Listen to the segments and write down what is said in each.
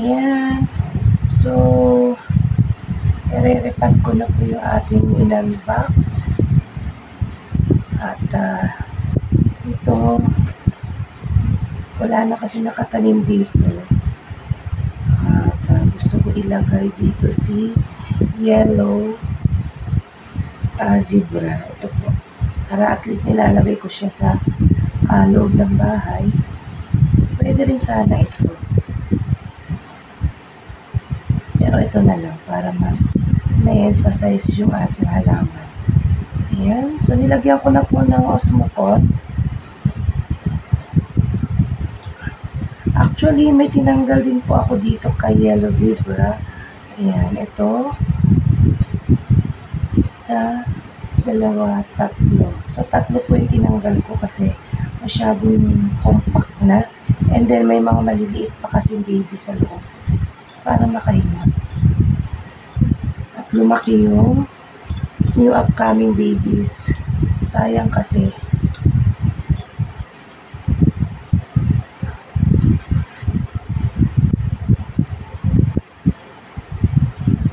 Ayan. So, i-repad ko na po yung ating in-unbox. At ito, wala na kasi nakatanim dito. At gusto ko ilagay dito si yellow zebra. Ito po. Para at least nilalagay ko siya sa loob ng bahay. Pwede rin sana ito. Pero ito na lang para mas na-emphasize yung ating halaman. Ayan. So, nilagyan ko na po ng Osmocote. Actually, may tinanggal din po ako dito kay Yellow Zebra. Ayan. Ito. Isa, dalawa, tatlo. So, tatlo po yung tinanggal ko kasi masyadong compact na. And then, may mga maliliit pa kasing baby sa loob para makahinga. At lumaki yung new upcoming babies. Sayang kasi.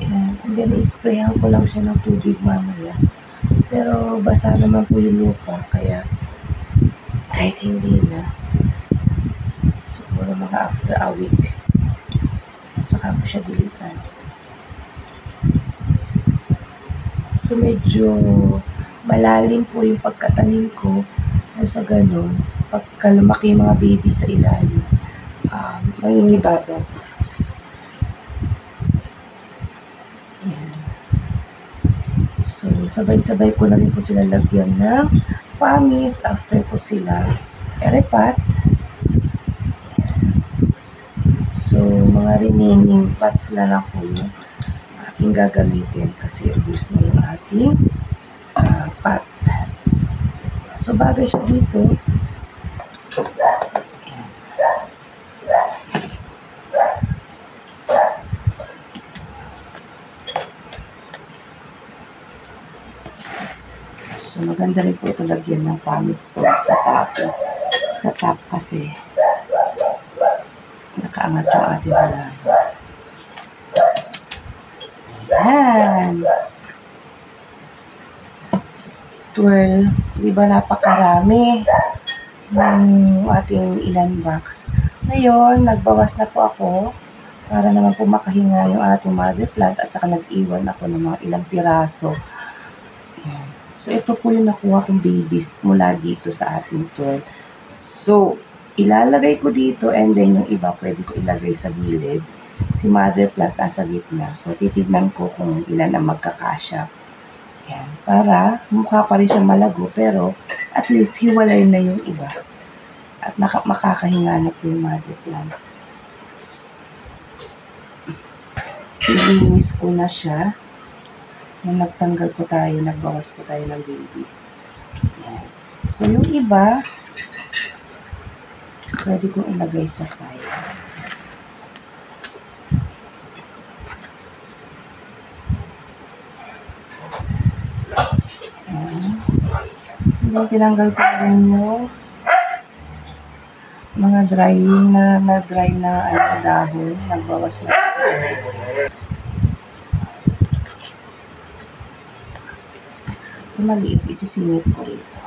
Ayan. And then, isprayan ko lang siya ng tubig mamaya. Pero, basa naman po yung lupa. Kaya, kahit hindi na, siguro mga after a week, saka ko siya dilitan. So, medyo malalim po yung pagkatanim ko. Sa ganun, pagka lumaki yung mga baby sa ilalim, mangingibabaw. Ayan. So, sabay-sabay ko na rin po sila lagyan ng pamis after ko sila i-repat. So, mga remaining pots na lang po yung ating gagamitin kasi ubus na yung ating pot. So, bagay siya dito. So, maganda rin po ito lagyan ng pamis to sa top kasi nakaangat yung ating halaman. Ayan. 12. Di ba napakarami ng ating ilan box. Ngayon, nagbawas na po ako para naman po makahinga yung ating mother plant at saka nag-iwan ako ng mga ilang piraso. Ayan. So, ito po yung nakuha kong babies mula dito sa ating 12. So, ilalagay ko dito and then yung iba pwede ko ilagay sa gilid. Si mother plant nasa gitna. So, titignan ko kung ilan ang magkakasya. Ayan. Para mukha pa rin siya malago pero at least hiwalay na yung iba. At makakahinga na po yung mother plant. Silinis ko na siya. Nung nagtanggal po tayo, nagbawas po tayo ng babies. Ayan. So, yung iba, pwede kong ilagay sa side. Ayan. Then, tinanggal ko rin yung mga dry na dahon. Nagbawas na. Ito maliit, isisingit ko rito.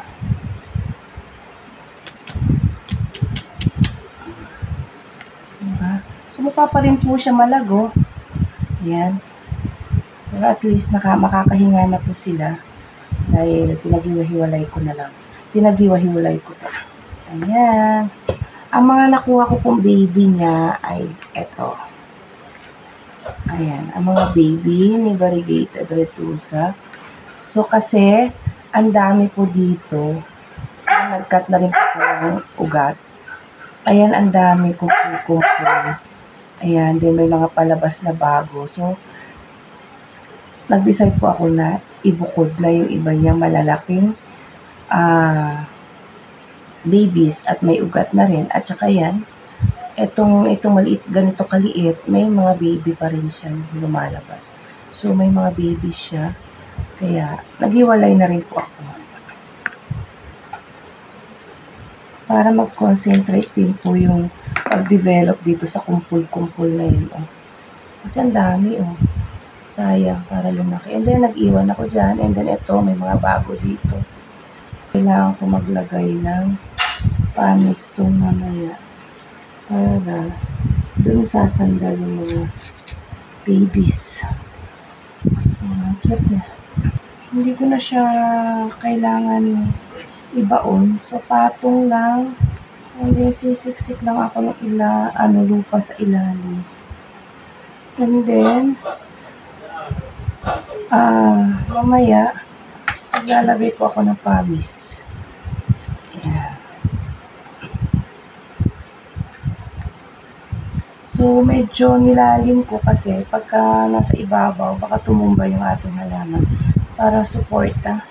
Diba? So, mukha pa rin po siya malago. Ayan. Pero at least makakahinga na po sila. Dahil pinaghiwa-hiwalay ko na lang. Pinaghiwa-hiwalay ko pa. Ayan. Ang mga nakuha ko pong baby niya ay eto. Ayan. Ang mga baby ni variegated retusa. So, kasi ang dami po dito. Nag-cut na rin po ko ng ugat. Ayan, ang dami kong kumpul. Ayan, din may mga palabas na bago. So, nag-decide po ako na ibukod na yung iba niya malalaking babies at may ugat na rin. At saka yan, itong maliit, ganito kaliit, may mga baby pa rin siyang lumalabas. So, may mga babies siya. Kaya, naghiwalay na rin po ako. para mag-concentrate din po yung pag-develop dito sa kumpul-kumpul na yun. Oh. Kasi ang dami, oh. Sayang, para lumaki. And then, nag-iwan ako dyan. And then, ito, may mga bago dito. Kailangan ko maglagay ng pamistong mamaya para doon sasandal yung mga babies. Cute na. Hindi ko na siya kailangan ibaon. So, patong lang. And then, sisiksik lang ako ng lupa sa ilalim. And then, mamaya, maglalagay po ako ng pamis. Ayan. So, medyo nilalim ko kasi pagka nasa ibabaw, baka tumumba yung ating halaman para suporta.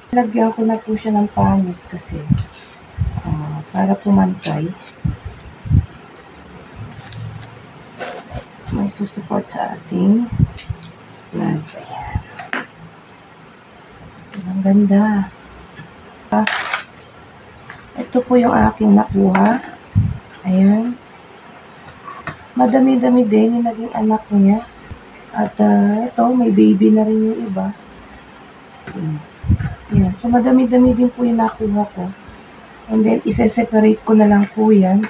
Lagyan ko na po siya ng pamis kasi para pumantay. May susuport sa ating plant. Ayan. Ang ganda. Ito po yung aking nakuha. Ayan. Madami-dami din yung naging anak niya. At ito, may baby na rin yung iba. Ayan. So, madami-dami din po yung nakuha ko. And then, isa-separate ko na lang po yan.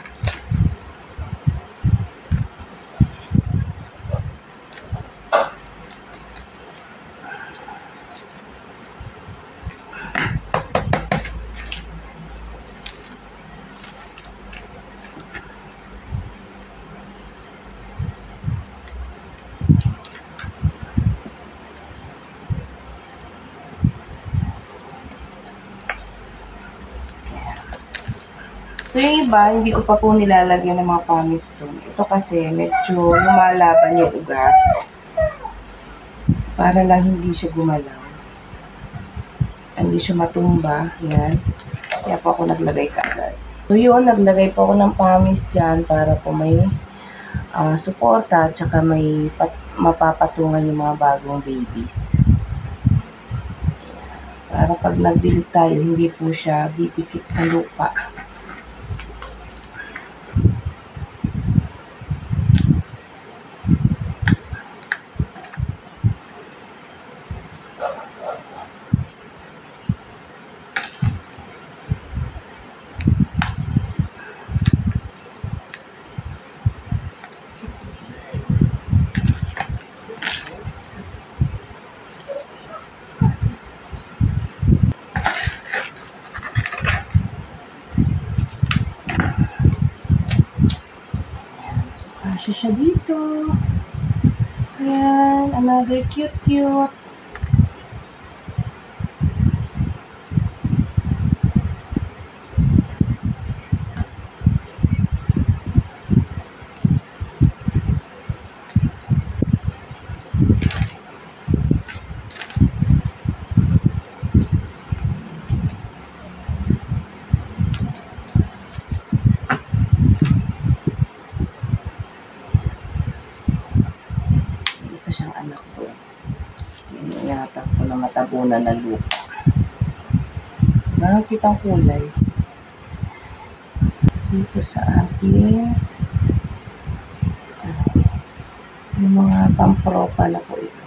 So, yung iba, hindi ko pa po nilalagyan ng mga pamis doon. Ito kasi, medyo lumalaban yung ugat. Para lang hindi siya gumalaw. Hindi siya matumba. Yan. Kaya po ako naglagay kaagad. So, yun, naglagay po ako ng pamis dyan para po may suporta at saka may mapapatungan yung mga bagong babies. Para pag nagdilig tayo, hindi po siya didikit sa lupa. Siya dito. Ayan, another cute. Isa siyang anak ko. Iniingatan ko na matabunan ng lupa. Nakakita ang kulay. Dito sa ating yung mga pampropa na po ito.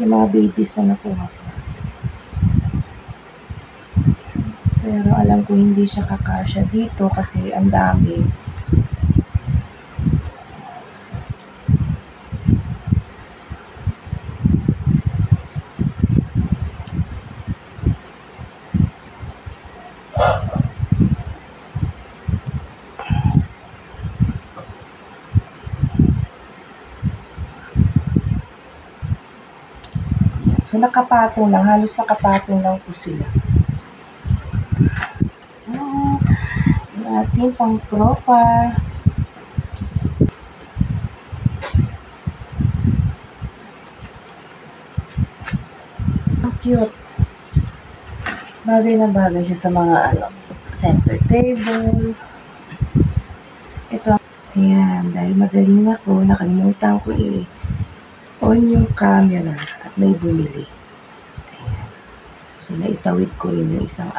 Yung mga babies na nakuha ko. Pero alam ko hindi siya kakasya dito kasi ang dami. So, nakapatong lang. Halos nakapatong lang po sila. ating pang tropa. Ang cute. Bagay na bagay siya sa mga center table. Ito, ayan, dahil magaling ako, nakalimutan ko on yung camera at may bumili. Ayan. So, naitawid ko yun yung isang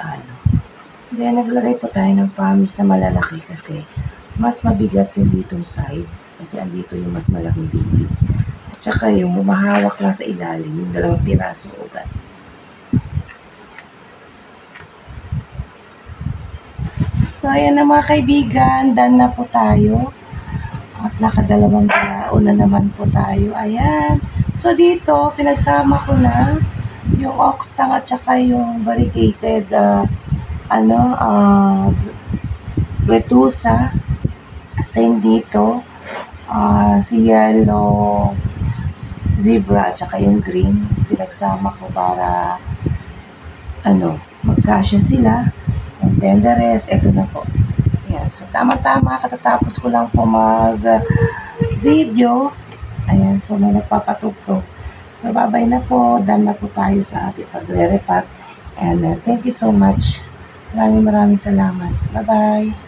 Then, naglagay po tayo ng promise na malalaki kasi mas mabigat yung ditong side kasi andito yung mas malaking baby. At saka yung mahawak lang sa ilalim, yung 2 pirasong ugat. So, ayan na mga kaibigan, done na po tayo. At nakadalawang bilao na naman po tayo. Ayan. So, dito, pinagsama ko na yung ox tang at saka yung variegated retusa. Same dito. Si yellow zebra at saka yung green. Pinagsama ko para magkasya sila. And then the rest, eto na po. Ayan. So, tama-tama. Katatapos ko lang po mag-video. Ayan. So, may nagpapatugtog. So, bye-bye na po. Done na po tayo sa ating pagre-repack. And thank you so much. Maraming salamat. Bye-bye.